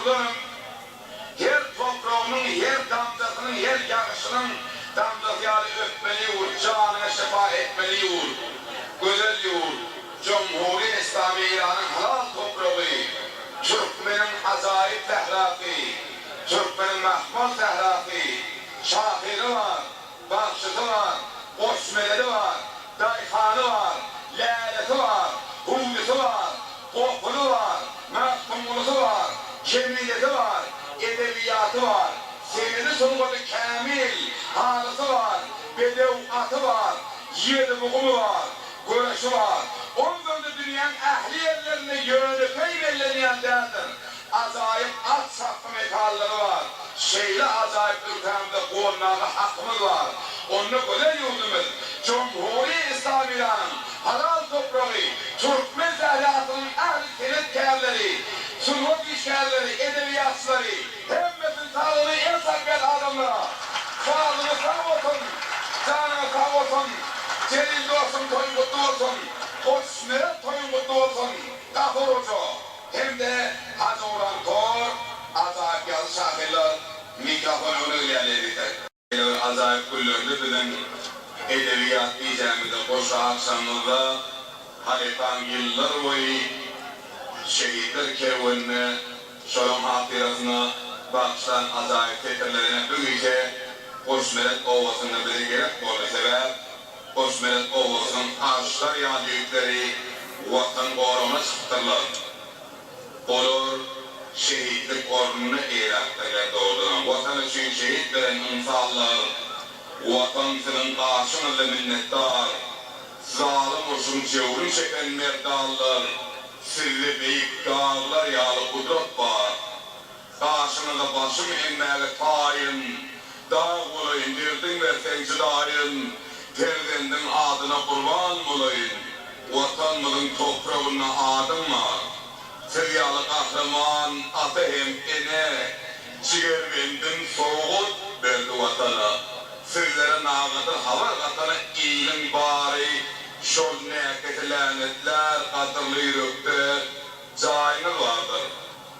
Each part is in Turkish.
Kur'an'ın her toprağının, her damlasının, her yağışının damlasıyla öpmeli vur, canına şefa etmeli vur, güzel vur. Cumhuriyet İslami İran'ın halal toprağı, Türkmenin acayip tehrafı, Türkmenin mahmul tehrafı, şahiri var, bakşıtı var, osmeledi var, dayhanı var, lâleti var, huvlisi var, kokulu var, mahkumulusu var, cemiyeti var, edebiyatı var, senedi sunmadı kamil, halısı var, bedevatı var, yedi bukumu var, görüşü var. Ondan da dünyanın ehli yerlerine yönetmeyi belirleyen değildir. Acayip at saklı metalları var. Şeyli acayip ülkemde konularda hakkımız var. Onu güzel yurdumuz. Cumhuriyet İslami'nin halal toprağı, Türkmen zahiyatının ehli senetkarları, sunut işgalleri, edebiyatçıları, hemmetin sağlığı en sakal adamlara. Sağlığı sağ olsun, canını sağ olsun, celil olsun, toyun kutlu olsun. Osmer'e toyun kutlu olsun, Gafur Hoca. Hem de Hacı Orhan Kor, acayip yazı şahirler, mikrofonu ilerleyecekler. Acayip kullarını bizim edebiyat diyeceğimizde koşu akşamında Halifan yıllar boyu şehitler kervanına, şolum hatırasına bakıştan acayip tetirlerine büyüyece Osmer'et Ovası'nda bize gerek olduğu sebep Osmer'et Ovası'nın ağaçlar yağcılıkları vatan uğruna çıktırlar. Olur, şehitlik ornunu eğraklarla doğrudan. Vatan için şehit veren insanlar, vatan senin karşınızda minnettar, zalim olsun cevrim çeken merdallar, sirri büyük dağlar yağlı kudret var. Karşınızda başım inmeli tayin, dağ olayın, dirdin versenci dayin, perdendin adına kurban olayın. Vatanımızın toprağına adım var. Sıryalı kahraman atayım ene, ciğer bendin soğut verdi vatana. Sırlara nağıdır hava katana iyinin bari, şol neketi lanetler kadırlı yürüktü, cayınız vardır.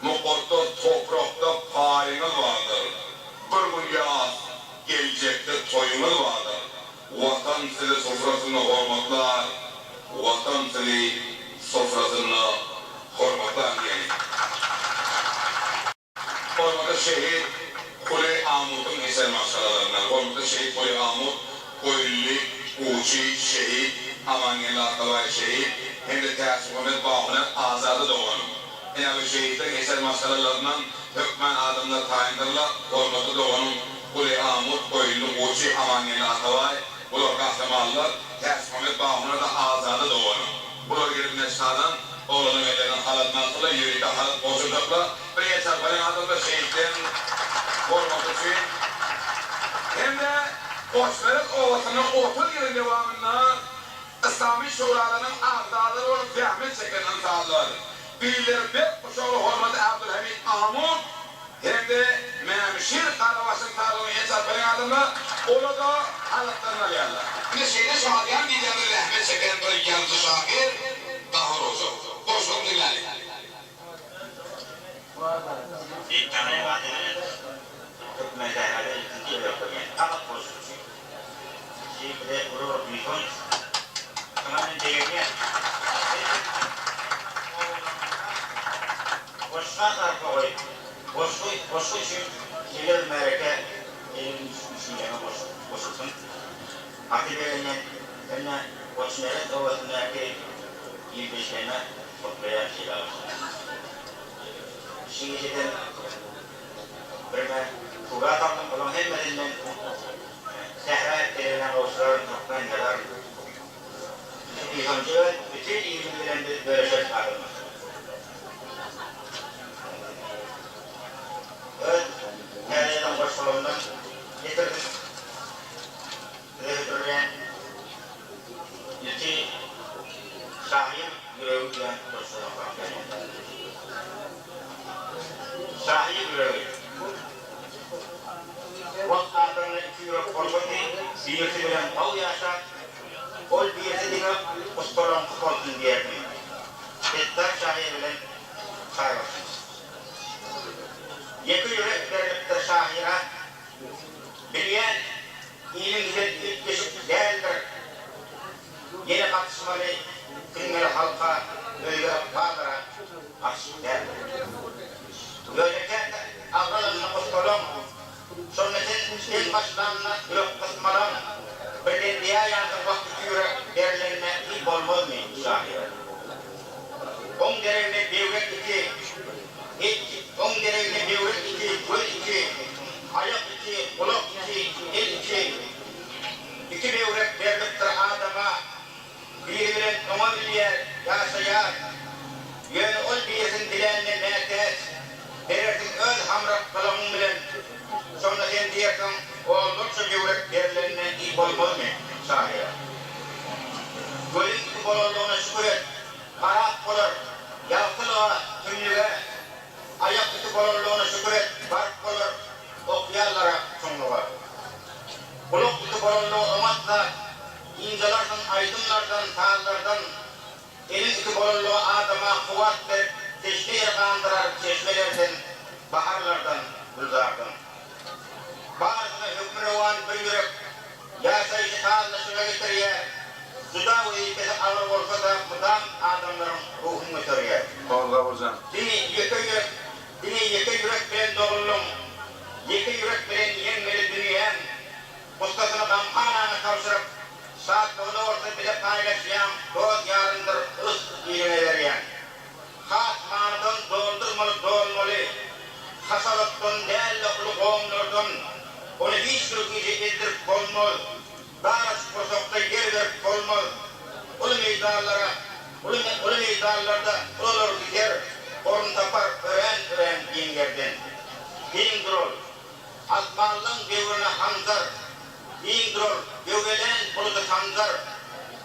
Mukaddes toprakta payınız vardır. Bir gün yaz, gelecekte toyunuz vardır. Vatan sizi sofrasını hormatlar, vatan sizi sofrasını hormatlar diyelim. Hormatı şehit Kule Amut'un eser maşaralarından. Hormatı şehit Kule Amut, Koyulli, Uçi, şehit, Amanyeli Akabay şehit, hem de Tersif Ahmet Bağı'nın azadı doğanım. Yani şehitlerin eser maşaralarından hükmen adımlar tayindırlar. Hormatı doğanım Kule Amut, Koyulli, Uçi, Amanyeli Akabay, bular kahramanlar, Tersif Ahmet Bağı'nın da azadı doğanım. Bular girip neşadan, oğlanın ellerinin halatından sonra yürüyde halat bozulacaklar. Bir yeter benim adımda şehitlerin formatı için. Hem de Osmer'in Ovası'nın 30 yılın devamında İslami şuralarının ağzaları olup zahmet çeken insanlar. Birileri bir kuşağı hormatı Abdülhamid Amut hem de Memşir Karavaş'ın tarihini yeter benim adımda onu da halatlarına gelirler. Bir şeyde şadiyan diyeceğimiz rahmet çeken bir yazı şahir Gafur Hoca. Boşluğum dinleyelim. Bir tane vadenin Türkmen zahirleri ikinci yıl yapılıyor. Tamak boşluğu. Şimdi gurur büyütün. Tamamen değerli. Boşluğa tarafı koy. Boşluğu için gelir mereke elin düşünceme boşulsun. Akıbeyine hemen boşluğuna doğasındaki 25 tane mutluya şeyler var. Şimdi şeyden birine kuga atamdım olan hemmetinden sehra ettiğinden olsalar çoktan kadar İlhamcılar bütün ilminden böyle şey çıkarılmış. Evet, kendiden başvuranlar getirdim. Rehberleyen ilki sahip görevliler başvuranlar. Sahip görevi. Vaktilerine 2 yıl korkuttu, birisi bilen al yaşa, ol birisi diye ustalan korkun diyerdi. Etler şahiye bilen sayılır. Yeki yürek veriliptir şahira. Bilyen iyinin güzel geçip değildir. Yeni katışmalı kılmeli halka öyle bağlara açık değildir. Böylece avralarına kutkolum. Sonrasın en başlarına yok kısmadan bir diye yansır vakti yürek derlerine ilk olmaz mı şahira? On derevne devlet iki, on derevne devlet iki, göl iki, ayak iki, kulak iki, el iki. İki devlet devlettir adama, birbirine ona bilir, yaşayar. Yönü ol biyesin dilenine merkez, derersin öl hamrak kalamın bilen. Sonra sen diyersin, oldukça devlet derlerine ilk olmaz mı şahira? Gölün iki bololduğuna şükür et. Karat olur, yalkılığa, tümlüğe, ayak üstü bolurluğuna şükür et, bark olur, okuyarlara sunluğa. Kulak üstü bolurluğu umatla, incelerden, aydınlardan, sağlardan, elin üstü bolurluğu adama kuvat ver, teşne yer kandırar çeşmelerden, baharlardan, gülzardan. Bazına hükmü revan bir yürek, yaşayışı sağlaşına getiriyor. Suda vazifesi ağır olsa da mudan adamların ruhunu götürüyor. Allah hocam. Dini yeke yürek bilen doğullum, yeke yürek bilen yenmeli dünyam, ustasını kampanana kavşırıp, saatlığını orta bile paylaşayan, doz yarındır ıs iline veriyen. Has manıdan doldurmalı doğulmalı, hasalıktın değerli ulu qoğumlardan, onu hiçbir gücü eddirip olmalı. Dağız prosokta yer verip olmaz. Ulu meydanlarda ulular gider, orun tapar ören dinlerden. Din durur, asmanlığın devrine hanzar. Din durur, gövelen buludu hanzar.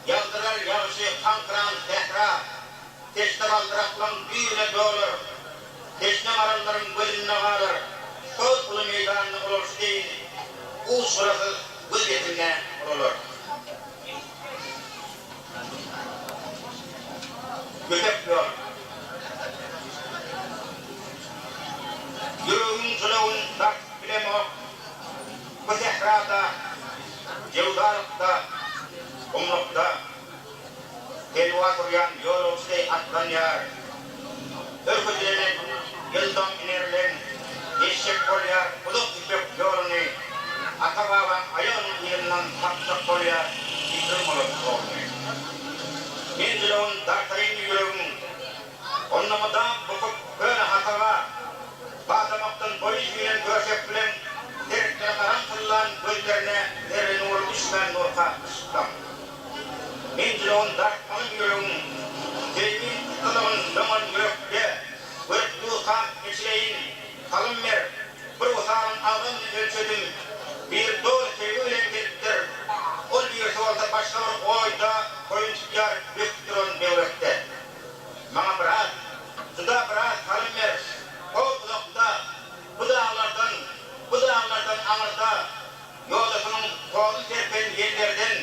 Yaldırar yavşı kankıran sehra. Teşne baldıraklan büyüne doğulur. Teşne maralların bölümüne ağlar. Sol ulu meydanını olursa değil, uğuz burası vaziyetine olur. Götepmiyor. Yüreğin zulağın dert bilemiyor. Bu sehrada, cevdarlıkta, kumlukta, telva duruyan yol olsa atlan yar. Örgütlerin, yıldan inerlen, eşek kol yar, kuluk ipek yolunu, Atababan ayağının yerinden takacak koyar, yıkırım olup olmuyor. Menzilon dartayın yüreğin, onlamadan bukuk böyle hatava, bağdamaktan boyu yüren görsek bilen, derikleri karantılan gözlerine derin uğur düşmen nurka ışıklam. Menzilon dartmanın yüreğin, sevgin kılımın zaman yürekte, bırıklığı kan geçileyin, kalın ver, bir utanın ağzını ölçedim, bir doğru sevgi önemlidir. O bir soğalda başlar oyda koyun çıkar büktürün devlette. Bana bırak, suda bırak kalın ver. O uzakta, bu dağlardan anırda, yoldasının kolunu serpen yerlerden,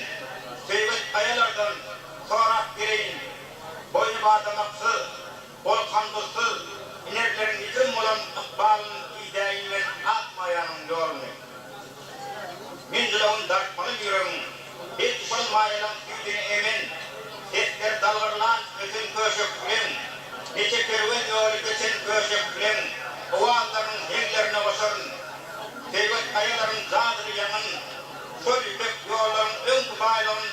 sevgi kayalardan sonra gireyin. Boynu bağdamaksız, bol kandılsız, inerlerin yıkım olan ıkbalın izleyiyle atmayanın yolunu. Menzilağın dartmanın yüreğin, bir düşmanın mayalan güydüğünü emin, sesler dalgırlan ötün köşek bilen, neçe kerven yolu geçen köşek bilen, oğalların henglerine basarın, sevvet kayaların zadır yanın, sol yüksek yolların ön kubayların,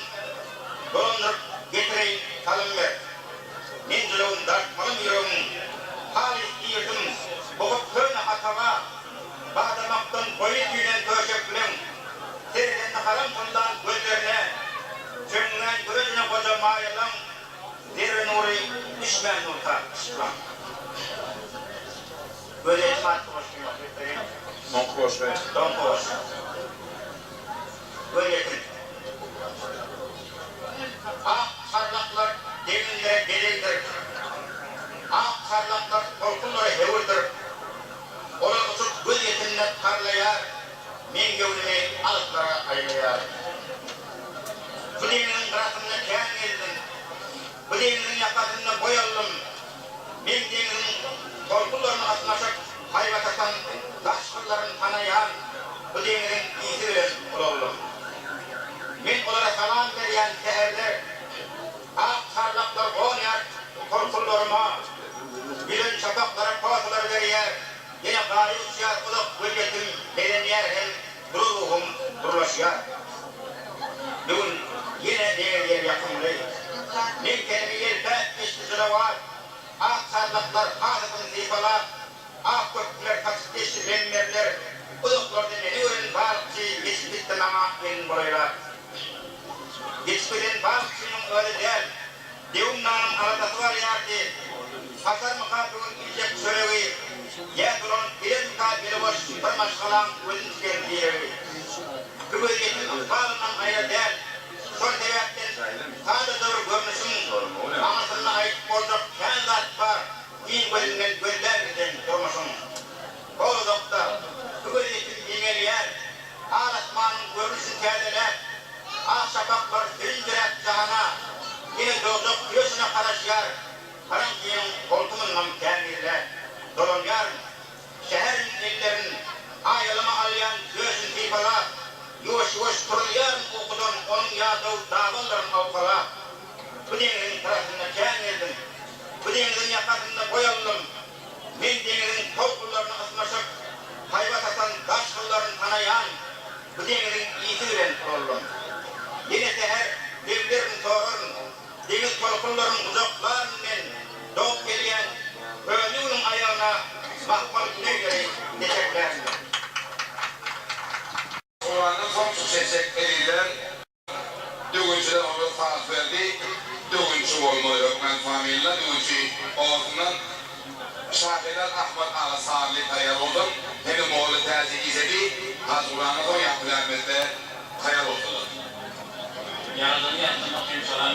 dolandırıp getireyin kalın ver. Menzilağın dartmanın yüreğin, halis diyirdim, boğup köyne hatava, bağdamaktan boyu tüylen köşek bilen, Seriden haram kılınan gözlerine, cümlen gözüne koca mayalan, zerre nuri, düşmen nurta, ışıklan. Böyle etmat koşmuyor. Don koş be. Don koş. Böyle etin. Ak sarlaklar deminlere delildir. Ak sarlaklar korkunlara hevurdur. Ola uçup göz yetinle parlayar. Men gövdemi alıklara aylayar. Bu deminin kırasında kâr geldim. Bu deminin yakasında boyalım. Men deminin korkularını atmaşıp hayvatatan bu denizin iyisi bilen olalım. Men olara salam veren seherler, ak sarlaklar oynar, korkullarıma, bilin çapaklara koğatılar veriyer, yine gayı uçar, ılık gölgetim bedenler hem ruhum durlaşıyor. Bugün yine değerliye yakınlığı. Ne kelime-i işte var. Ak sarlaklar, ağzını zifalar, ak kökler, kaçıkleşti benmerler, ılıklarda ne öğren balıkçı, geçmişten ama en buraylar. Geçmeden balıkçının öyle değil, devumlanın aradası var yardı, hasar mıkabının ilcek söylevi, ya duran bilen mükabili boş, bir maşkalan özün tüken diyevi. Kıbırgetin ıkbalından ayrı değil, son sebepten sade doğru görünüşün anasına ait olacak kendi zat var, din gözünden gözler giden durmuşun. Kolu doktor, kıbırgetin dinel yer, ağlasmanın görünüşün kerdeler, ağ şapaklar birindirek cahana, yine doğduk göğsüne karışıyor, karantiyenin koltuğundan kemirler, dolanıyor, şehrin ellerin ayrılama alayan göğsün tipalar, yuvaş yuvaş kuruluyor okudan onun yağdığı dağılların avkala. Bu denizin tarafında kemirdim, bu denizin yakasında boyalım, men denizin topkullarını ısmaşıp, hayvat atan taş kıllarını tanayan, bu denizin iyisi bilen kurulum. Yine seher devlerin sorun, deniz tolkulların uzaklarından doğup gelen ölüğünün ayağına mahmal ne gerek teşekkürler. Kur'an'ın son teşekkürler. Dövünçüden onu fark verdi. Dövünçü olmalı öğretmen familya. Dövünçü ağzından Şahiler Ahmet Ağa Sağırlı tayar oldum. Hem oğlu tercih izledi. Az Kur'an'ın son yapılarımızda tayar oldular. Yardım yaptım, bakayım sana.